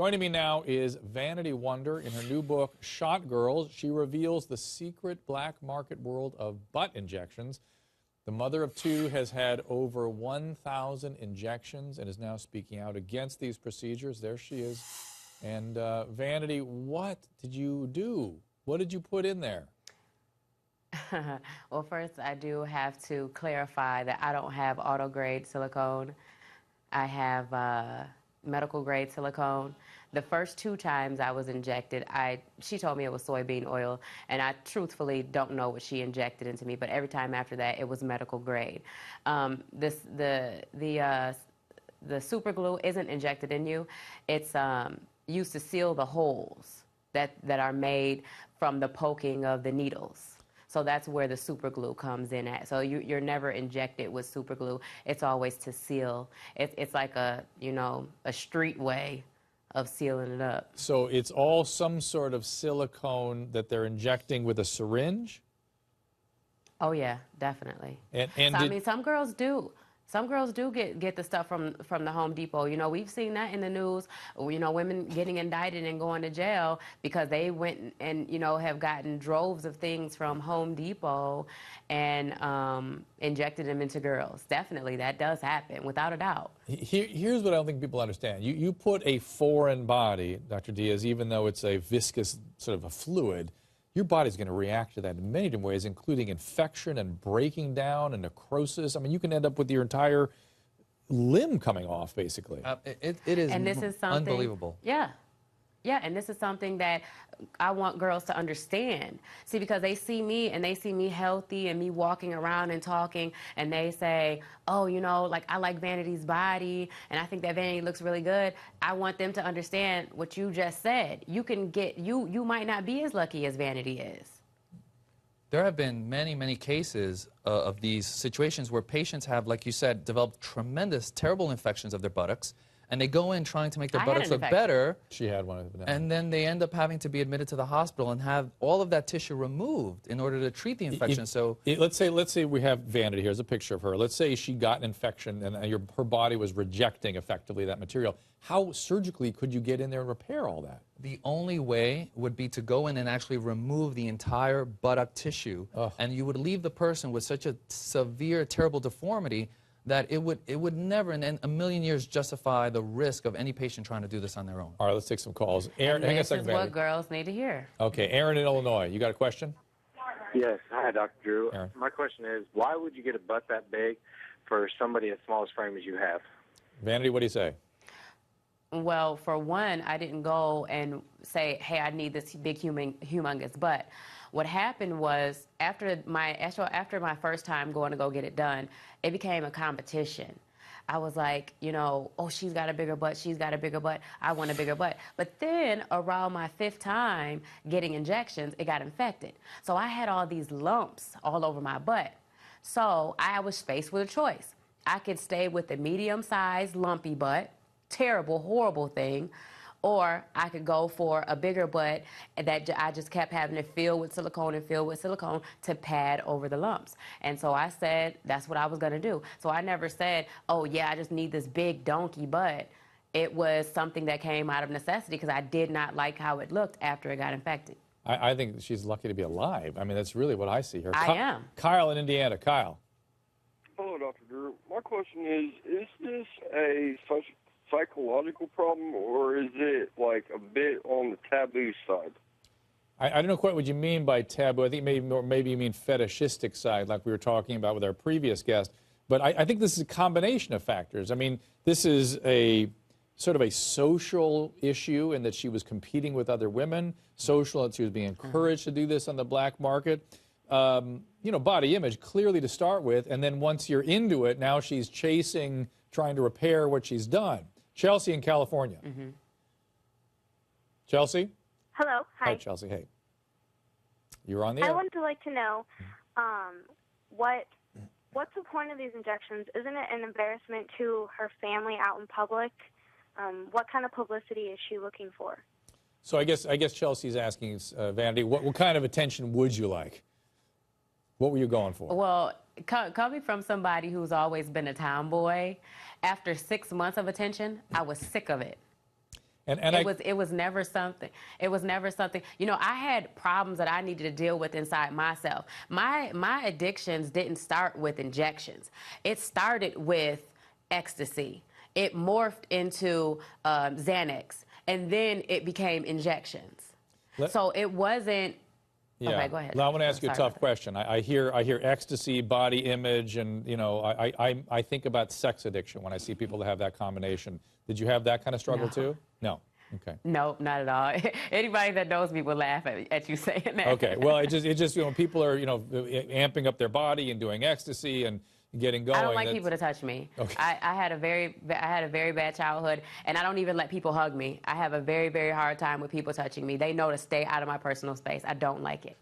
Joining me now is Vanity Wonder. In her new book, Shot Girls, she reveals the secret black market world of butt injections. The mother of two has had over 1,000 injections and is now speaking out against these procedures. There she is. And Vanity, what did you do? What did you put in there? Well, first, I do have to clarify that I don't have auto-grade silicone. I have medical-grade silicone. The first 2 times I was injected, she told me it was soybean oil, and I truthfully don't know what she injected into me, but every time after that, it was medical grade. The super glue isn't injected in you. It's used to seal the holes that are made from the poking of the needles. So that's where the super glue comes in at. So you're never injected with super glue. It's always to seal. It's like a street way of sealing it up. So it's all some sort of silicone that they're injecting with a syringe? Oh yeah, definitely. I mean, some girls do. Some girls do get the stuff from the Home Depot. You know, we've seen that in the news. You know, women getting indicted and going to jail because they went and, have gotten droves of things from Home Depot and injected them into girls. Definitely, that does happen, without a doubt. Here's what I don't think people understand. You put a foreign body, Dr. Diaz, even though it's a viscous sort of a fluid, your body's going to react to that in many different ways, including infection and breaking down and necrosis. I mean, you can end up with your entire limb coming off, basically. It is, and this is something, unbelievable. Yeah. Yeah, and this is something that I want girls to understand. See, because they see me and they see me healthy and me walking around and talking, and they say, oh, like I like Vanity's body and I think that Vanity looks really good. I want them to understand what you just said. You might not be as lucky as Vanity is. There have been many, many cases of these situations where patients have, like you said, developed tremendous, terrible infections of their buttocks. And they go in trying to make their buttocks look better. She had one of them. And then they end up having to be admitted to the hospital and have all of that tissue removed in order to treat the infection. Let's say we have Vanity. Here's a picture of her. Let's say she got an infection and her body was rejecting effectively that material. How surgically could you get in there and repair all that? The only way would be to go in and actually remove the entire buttock tissue. Ugh. And you would leave the person with such a severe, terrible deformity that it would never in a million years justify the risk of any patient trying to do this on their own. All right, let's take some calls. Aaron, hang on a second, this is what girls need to hear. Okay, Aaron in Illinois, you got a question? Yes. Hi, Dr. Drew. Aaron. My question is, why would you get a butt that big for somebody as small as frame as you have? Vanity, what do you say? Well, for one, I didn't go and say, hey, I need this big humongous butt. What happened was after my first time going to go get it done, it became a competition. I was like, oh, she's got a bigger butt, she's got a bigger butt, I want a bigger butt. But then around my 5th time getting injections, it got infected. So I had all these lumps all over my butt. So I was faced with a choice. I could stay with the medium-sized lumpy butt, terrible, horrible thing, or I could go for a bigger butt that I just kept having to fill with silicone to pad over the lumps. And so I said that's what I was going to do. So I never said, oh, yeah, I just need this big donkey butt. It was something that came out of necessity because I did not like how it looked after it got infected. I think she's lucky to be alive. I mean, that's really what I see here. I am. Kyle in Indiana. Kyle. Hello, Dr. Drew. My question is this a psychological problem, or is it like a bit on the taboo side? I don't know quite what you mean by taboo. I think maybe you mean fetishistic side, like we were talking about with our previous guest. But I think this is a combination of factors. I mean, this is a sort of a social issue in that she was competing with other women, social that she was being encouraged to do this on the black market. Body image, clearly to start with, and then once you're into it, now she's trying to repair what she's done. Chelsea in California. Chelsea? Hello. Hi. Hi, Chelsea. Hey. You're on the air. I wanted to know what's the point of these injections? Isn't it an embarrassment to her family out in public? What kind of publicity is she looking for? So I guess Chelsea's asking, Vanity, what kind of attention would you like? What were you going for? Well, coming from somebody who's always been a tomboy, after 6 months of attention, I was sick of it. And it was never something. It was never something. You know, I had problems that I needed to deal with inside myself. My addictions didn't start with injections. It started with ecstasy. It morphed into Xanax, and then it became injections. So it wasn't. Yeah. Okay, go ahead. Well, I want to ask you a tough question. I hear ecstasy, body image, and you know, I think about sex addiction when I see people that have that combination. Did you have that kind of struggle too? No. Okay. No, not at all. Anybody that knows me will laugh at you saying that. Okay. Well, it just you know, people are, you know, amping up their body and doing ecstasy and getting going. I don't like people to touch me. Okay. I had a very bad childhood, and I don't even let people hug me. I have a very hard time with people touching me. They know to stay out of my personal space. I don't like it.